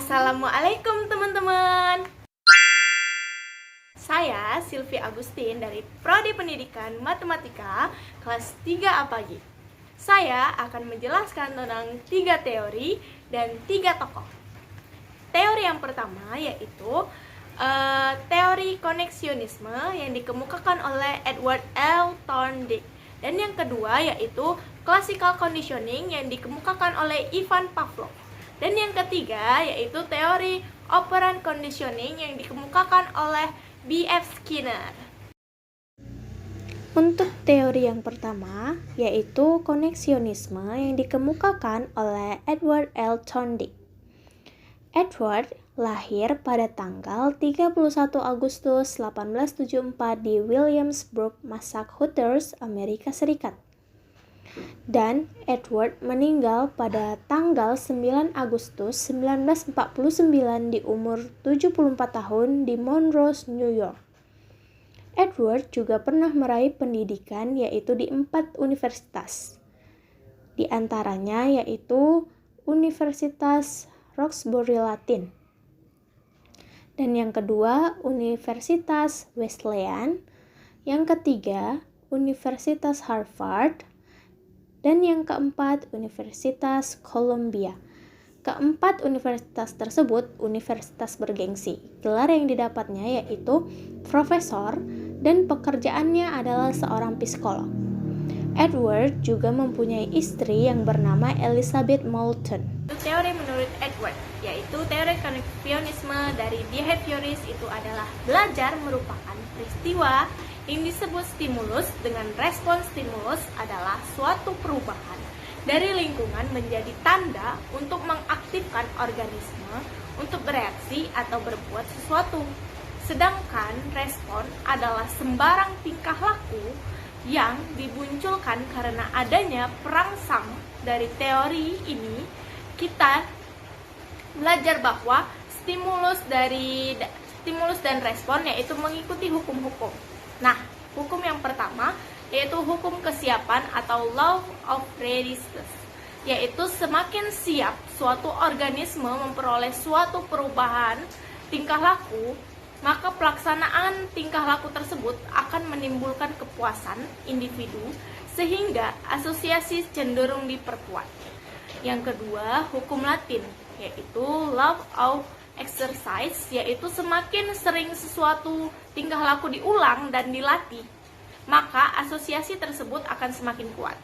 Assalamualaikum teman-teman. Saya Silvi Agustin dari Prodi Pendidikan Matematika kelas 3 APAGI. Saya akan menjelaskan tentang 3 teori dan 3 tokoh. Teori yang pertama yaitu teori koneksionisme yang dikemukakan oleh Edward L. Thorndike. Dan yang kedua yaitu classical conditioning yang dikemukakan oleh Ivan Pavlov. Dan yang ketiga yaitu teori operant conditioning yang dikemukakan oleh B.F. Skinner. Untuk teori yang pertama yaitu koneksionisme yang dikemukakan oleh Edward L. Thorndike. Edward lahir pada tanggal 31 Agustus 1874 di Williamsburg, Massachusetts, Amerika Serikat. Dan Edward meninggal pada tanggal 9 Agustus 1949 di umur 74 tahun di Monroe, New York. Edward juga pernah meraih pendidikan yaitu di 4 universitas. Di antaranya yaitu Universitas Roxbury Latin. Dan yang kedua, Universitas Wesleyan. Yang ketiga, Universitas Harvard. Dan yang keempat, Universitas Columbia. Keempat universitas tersebut universitas bergengsi. Gelar yang didapatnya yaitu profesor dan pekerjaannya adalah seorang psikolog. Edward juga mempunyai istri yang bernama Elizabeth Moulton. Teori menurut Edward yaitu teori koneksionisme dari behaviorist itu adalah belajar merupakan peristiwa yang disebut stimulus dengan respon stimulus adalah suatu perubahan dari lingkungan menjadi tanda untuk mengaktifkan organisme untuk bereaksi atau berbuat sesuatu. Sedangkan respon adalah sembarang tingkah laku yang dimunculkan karena adanya perangsang. Dari teori ini kita belajar bahwa stimulus dan respon yaitu mengikuti hukum-hukum. Nah, hukum yang pertama yaitu hukum kesiapan atau law of readiness, yaitu semakin siap suatu organisme memperoleh suatu perubahan tingkah laku, maka pelaksanaan tingkah laku tersebut akan menimbulkan kepuasan individu sehingga asosiasi cenderung diperkuat. Yang kedua, hukum Latin, yaitu law of exercise, yaitu semakin sering sesuatu tingkah laku diulang dan dilatih, maka asosiasi tersebut akan semakin kuat.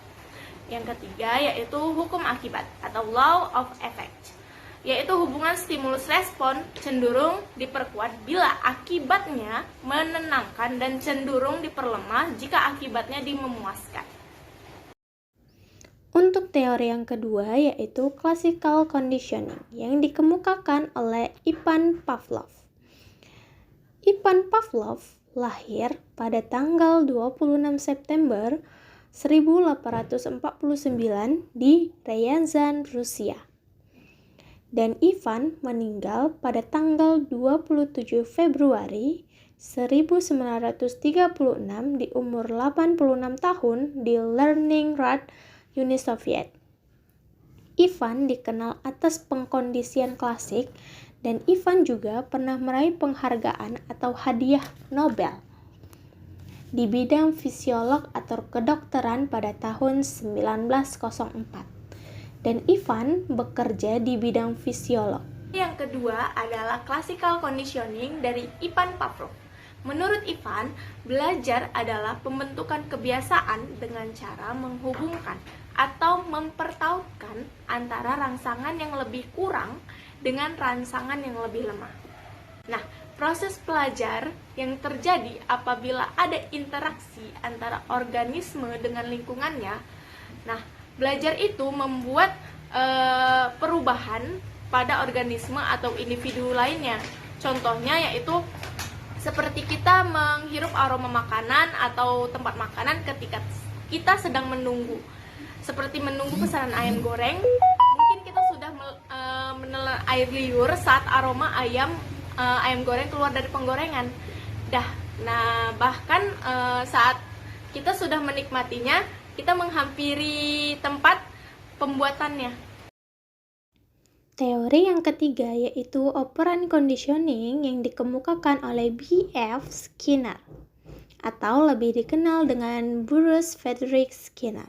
Yang ketiga yaitu hukum akibat atau law of effect, yaitu hubungan stimulus respon cenderung diperkuat bila akibatnya menenangkan dan cenderung diperlemah jika akibatnya memuaskan. Untuk teori yang kedua yaitu classical conditioning yang dikemukakan oleh Ivan Pavlov. Ivan Pavlov lahir pada tanggal 26 September 1849 di Ryazan, Rusia. Dan Ivan meninggal pada tanggal 27 Februari 1936 di umur 86 tahun di Leningrad, Uni Soviet. Ivan dikenal atas pengkondisian klasik dan Ivan juga pernah meraih penghargaan atau hadiah Nobel di bidang fisiolog atau kedokteran pada tahun 1904. Dan Ivan bekerja di bidang fisiolog. Yang kedua adalah classical conditioning dari Ivan Pavlov. Menurut Ivan, belajar adalah pembentukan kebiasaan dengan cara menghubungkan atau mempertautkan antara rangsangan yang lebih kurang dengan rangsangan yang lebih lemah. Nah, proses belajar yang terjadi apabila ada interaksi antara organisme dengan lingkungannya. Nah, belajar itu membuat perubahan pada organisme atau individu lainnya. Contohnya yaitu seperti kita menghirup aroma makanan atau tempat makanan ketika kita sedang menunggu. Seperti menunggu pesanan ayam goreng, mungkin kita sudah menelan air liur saat aroma ayam goreng keluar dari penggorengan. Nah, bahkan saat kita sudah menikmatinya, kita menghampiri tempat pembuatannya. Teori yang ketiga yaitu operant conditioning yang dikemukakan oleh B.F. Skinner atau lebih dikenal dengan Bruce Frederick Skinner.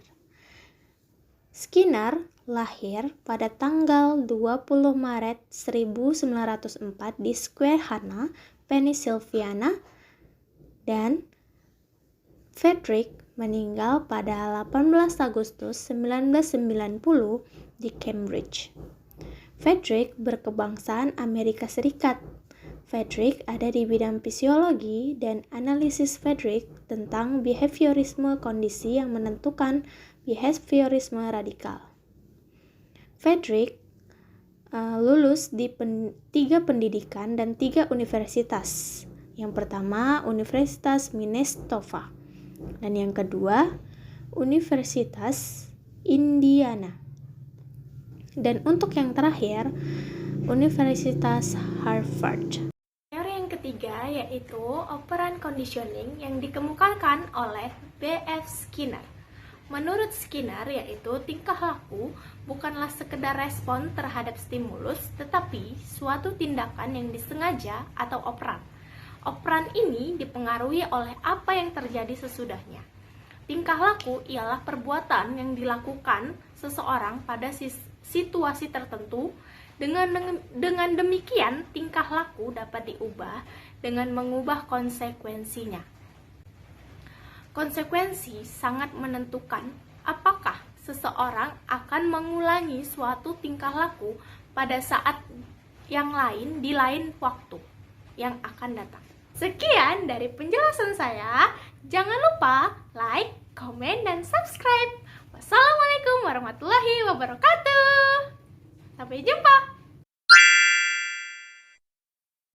Skinner lahir pada tanggal 20 Maret 1904 di Susquehanna, Pennsylvania, dan Frederick meninggal pada 18 Agustus 1990 di Cambridge. Frederick berkebangsaan Amerika Serikat. Frederick ada di bidang fisiologi dan analisis Frederick tentang behaviorisme kondisi yang menentukan behaviorisme radikal. Frederick lulus di 3 pendidikan dan 3 universitas. Yang pertama, Universitas Minnesota, dan yang kedua, Universitas Indiana. Dan untuk yang terakhir, Universitas Harvard. Teori yang ketiga yaitu operant conditioning yang dikemukakan oleh B.F. Skinner. Menurut Skinner, yaitu tingkah laku bukanlah sekedar respon terhadap stimulus, tetapi suatu tindakan yang disengaja atau operan. Operan ini dipengaruhi oleh apa yang terjadi sesudahnya. Tingkah laku ialah perbuatan yang dilakukan seseorang pada situasi tertentu. Dengan demikian, tingkah laku dapat diubah dengan mengubah konsekuensinya. Konsekuensi sangat menentukan apakah seseorang akan mengulangi suatu tingkah laku pada saat yang lain di lain waktu yang akan datang. Sekian dari penjelasan saya. Jangan lupa like, komen, dan subscribe. Wassalamualaikum warahmatullahi wabarakatuh. Sampai jumpa.